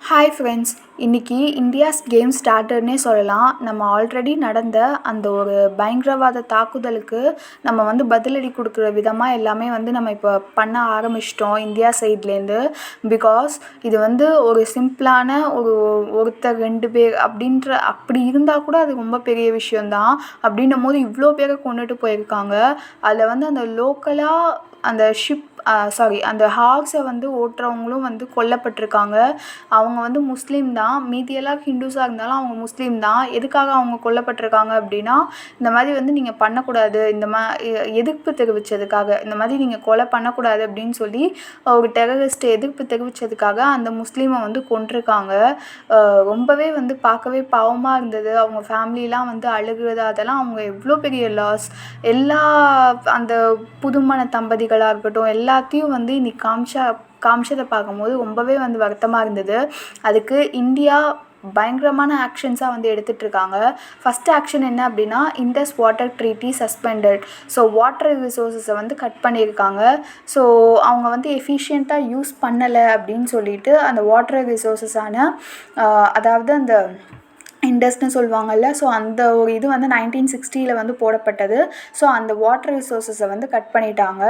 Hi friends, இன்றைக்கி India's game ஸ்டார்டர்னே சொல்லலாம். நம்ம ஆல்ரெடி நடந்த அந்த ஒரு பயங்கரவாத தாக்குதலுக்கு நம்ம பதிலடி கொடுக்குற விதமாக எல்லாமே நம்ம இப்போ பண்ண ஆரம்பிச்சிட்டோம் இந்தியா சைட்லேருந்து. பிகாஸ் இது ஒரு சிம்பிளான ஒருத்தர் 2 பேர் அப்படி இருந்தால் கூட அது ரொம்ப பெரிய விஷயந்தான். அப்படின்னும் போது இவ்வளோ பேரை கொண்டுட்டு போயிருக்காங்க. அதில் அந்த லோக்கலாக அந்த அந்த ஹார்ஸை ஓட்டுறவங்களும் கொல்லப்பட்டிருக்காங்க. அவங்க முஸ்லீம் தான். மீதியெல்லாம் ஹிந்துஸாக இருந்தாலும் அவங்க முஸ்லீம் தான். எதுக்காக அவங்க கொல்லப்பட்டிருக்காங்க அப்படின்னா, இந்த மாதிரி நீங்கள் பண்ணக்கூடாது, எதிர்ப்பு தெரிவித்ததுக்காக, இந்த மாதிரி நீங்கள் கொலை பண்ணக்கூடாது அப்படின்னு சொல்லி ஒரு டெரரிஸ்ட் எதிர்ப்பு தெரிவித்ததுக்காக அந்த முஸ்லீமை கொன்றிருக்காங்க. ரொம்பவே பார்க்கவே பாவமாக இருந்தது. அவங்க ஃபேமிலிலாம் அழுகுறது, அதெல்லாம் அவங்க எவ்வளோ பெரிய லாஸ். எல்லா அந்த புதுமண தம்பதிகளாக இருக்கட்டும், எல்லாத்தையும் இன்னைக்கு காமிச்சதை பார்க்கும்போது ரொம்பவே வருத்தமாக இருந்தது. அதுக்கு இந்தியா பயங்கரமான ஆக்ஷன்ஸாக எடுத்துகிட்ருக்காங்க. ஃபஸ்ட் ஆக்ஷன் என்ன அப்படின்னா, Indus water treaty suspended. So water ரிசோர்ஸஸை கட் பண்ணியிருக்காங்க. ஸோ அவங்க எஃபிஷியண்ட்டாக யூஸ் பண்ணலை அப்படின்னு சொல்லிட்டு அந்த வாட்டர் ரிசோர்ஸஸான அதாவது அந்த இண்டஸ்ன்னு சொல்லுவாங்கள்ல, ஸோ அந்த ஒரு இது 1960 போடப்பட்டது. ஸோ அந்த வாட்டர் ரிசோர்ஸஸை கட் பண்ணிட்டாங்க.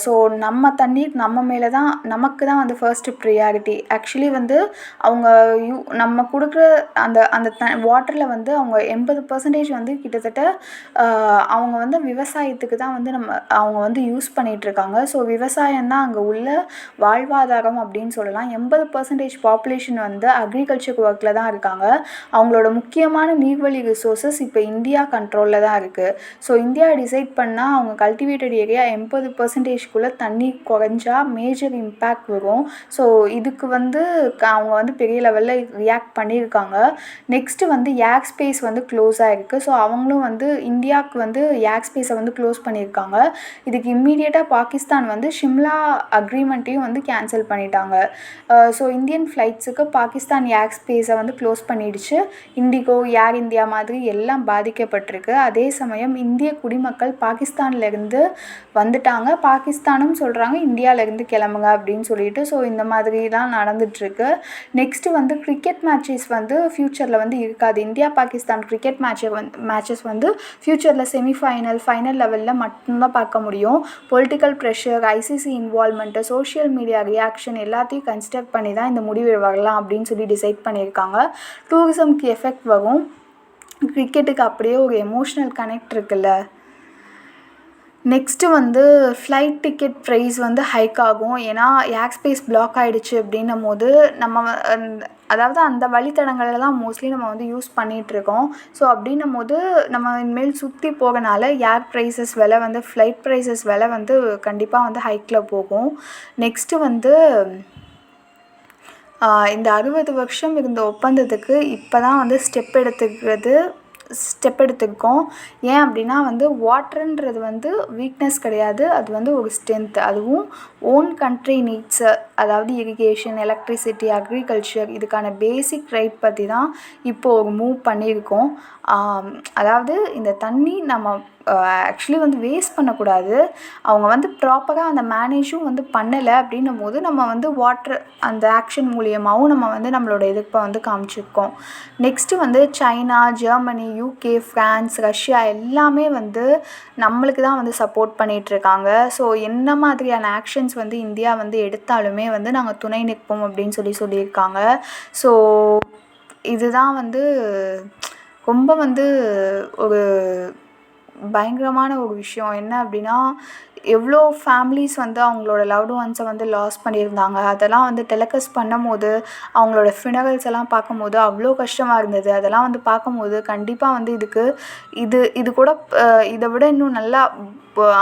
ஸோ நம்ம தண்ணீர் நம்ம மேலே தான், நமக்கு தான் ஃபர்ஸ்ட்டு ப்ரியாரிட்டி. ஆக்சுவலி அவங்க நம்ம கொடுக்குற அந்த அந்த வாட்டரில் அவங்க 80% கிட்டத்தட்ட அவங்க விவசாயத்துக்கு தான் அவங்க யூஸ் பண்ணிகிட்ருக்காங்க. ஸோ விவசாயம் தான் அங்கே உள்ள வாழ்வாதாரம் அப்படின்னு சொல்லலாம். 80% பாப்புலேஷன் அக்ரிகல்ச்சர் ஒர்க்கில் தான் இருக்காங்க. அவங்களோட முக்கியமான நீர்வழி ரிசோர்ஸஸ் இப்போ இந்தியா கண்ட்ரோலில் தான் இருக்குது. ஸோ இந்தியா டிசைட் பண்ணால் அவங்க கல்டிவேட்டட் ஏரியா 80%க்குள்ளே தண்ணி குறைஞ்சா மேஜர் இம்பேக்ட் வரும். ஸோ இதுக்கு அவங்க பெரிய லெவலில் ரியாக்ட் பண்ணியிருக்காங்க. நெக்ஸ்ட்டு ஏர் ஸ்பேஸ் க்ளோஸ் ஆகிருக்கு. ஸோ அவங்களும் இந்தியாவுக்கு ஏர் ஸ்பேஸை க்ளோஸ் பண்ணியிருக்காங்க. இதுக்கு இம்மீடியட்டாக பாகிஸ்தான் ஷிம்லா அக்ரிமெண்ட்டையும் கேன்சல் பண்ணிட்டாங்க. ஸோ இந்தியன் ஃப்ளைட்ஸுக்கு பாகிஸ்தான் ஏர் ஸ்பேஸை க்ளோஸ் பண்ணிடுச்சு. இண்டிகோ, ஏர் இந்தியா மாதிரி எல்லாம் பாதிக்கப்பட்டிருக்கு. அதே சமயம் இந்திய குடிமக்கள் பாகிஸ்தான்லேருந்து வந்துட்டாங்க. பாகிஸ்தானும் சொல்கிறாங்க இந்தியாவிலேருந்து கிளம்புங்க அப்படின்னு சொல்லிட்டு. ஸோ இந்த மாதிரி தான் நடந்துகிட்ருக்கு. நெக்ஸ்ட்டு கிரிக்கெட் மேட்சஸ் ஃப்யூச்சரில் இருக்காது. இந்தியா பாகிஸ்தான் கிரிக்கெட் மேட்சஸ் ஃப்யூச்சரில் செமிஃபைனல், ஃபைனல் லெவலில் மட்டும்தான் பார்க்க முடியும். Political pressure, ICC involvement, social media reaction எல்லாத்தையும் கன்சிடர் பண்ணி தான் இந்த முடிவு வரலாம் அப்படின்னு சொல்லி டிசைட் பண்ணியிருக்காங்க. டூரிசம்க்கு எஃபெக்ட் வரும். கிரிக்கெட்டுக்கு அப்படியே ஒரு எமோஷ்னல் கனெக்ட் இருக்குல்ல. Next flight ticket price hike ஆகும். ஏன்னா ஏர் ஸ்பேஸ் பிளாக் ஆகிடுச்சு அப்படின்னும் போது நம்ம அதாவது அந்த வழித்தடங்களில் தான் மோஸ்ட்லி நம்ம யூஸ் பண்ணிகிட்ருக்கோம். ஸோ அப்படின்னும் போது நம்ம இனிமேல் சுற்றி போகனால ஏர் ப்ரைஸஸ் விலை ஃப்ளைட் ப்ரைஸஸ் விலை கண்டிப்பாக ஹைக்கில் போகும். நெக்ஸ்ட்டு இந்த 60 வருஷம் இருந்த ஒப்பந்தத்துக்கு இப்போ தான் ஸ்டெப் எடுத்துருக்கோம். ஏன் அப்படின்னா வாட்டருன்றது வீக்னஸ் கிடையாது, அது ஒரு ஸ்ட்ரென்த். அதுவும் ஓன் கண்ட்ரி நீட்ஸு, அதாவது இரிகேஷன், எலக்ட்ரிசிட்டி, அக்ரிகல்ச்சர், இதுக்கான பேசிக் ரைட் பற்றி தான் இப்போது ஒரு மூவ் பண்ணியிருக்கோம். அதாவது இந்த தண்ணி நம்ம ஆக்சுவலி வேஸ்ட் பண்ணக்கூடாது. அவங்க ப்ராப்பராக அந்த மேனேஜும் பண்ணலை அப்படின்னும் போது நம்ம வாட்டர் அந்த ஆக்ஷன் மூலியமாகவும் நம்ம நம்மளோட எதிர்ப்பை காமிச்சிருக்கோம். Next China, Germany, UK, France, Russia எல்லாமே நம்மளுக்கு தான் சப்போர்ட் பண்ணிகிட்ருக்காங்க. ஸோ என்ன மாதிரியான ஆக்ஷன்ஸ் இந்தியா எடுத்தாலுமே நாங்கள் துணை நிற்போம் அப்படின்னு சொல்லியிருக்காங்க. ஸோ இதுதான் ரொம்ப ஒரு பயங்கரமான ஒரு விஷயம். என்ன அப்படின்னா, எவ்வளோ ஃபேமிலிஸ் அவங்களோட லவ்டு ஒன்ஸை லாஸ் பண்ணியிருந்தாங்க. அதெல்லாம் டெலிகாஸ்ட் பண்ணும்போது அவங்களோட ஃபினரல்ஸ் எல்லாம் பார்க்கும்போது அவ்வளோ கஷ்டமாக இருந்தது. அதெல்லாம் பார்க்கும்போது கண்டிப்பாக இது கூட இதை விட இன்னும் நல்லா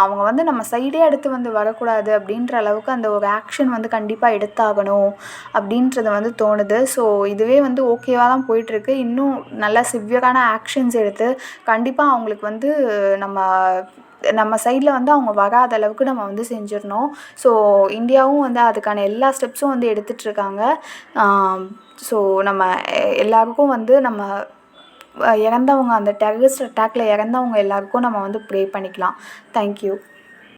அவங்க நம்ம சைடே அடுத்து வரக்கூடாது அப்படின்ற அளவுக்கு அந்த ஒரு ஆக்ஷன் கண்டிப்பாக எடுத்தாகணும் அப்படின்றது தோணுது. ஸோ இதுவே ஓகேவாக தான் போயிட்டுருக்கு. இன்னும் நல்லா சிவியரான ஆக்ஷன்ஸ் எடுத்து கண்டிப்பாக அவங்களுக்கு நம்ம சைடில் அவங்க வராத அளவுக்கு நம்ம செஞ்சிடணும். ஸோ இந்தியாவும் அதுக்கான எல்லா ஸ்டெப்ஸும் எடுத்துகிட்ருக்காங்க. ஸோ நம்ம எல்லாருக்கும் நம்ம இறந்தவங்க, அந்த டெரரிஸ்ட் அட்டாக்கில் இறந்தவங்க எல்லாருக்கும் நம்ம ப்ரே பண்ணிக்கலாம். தேங்க்யூ.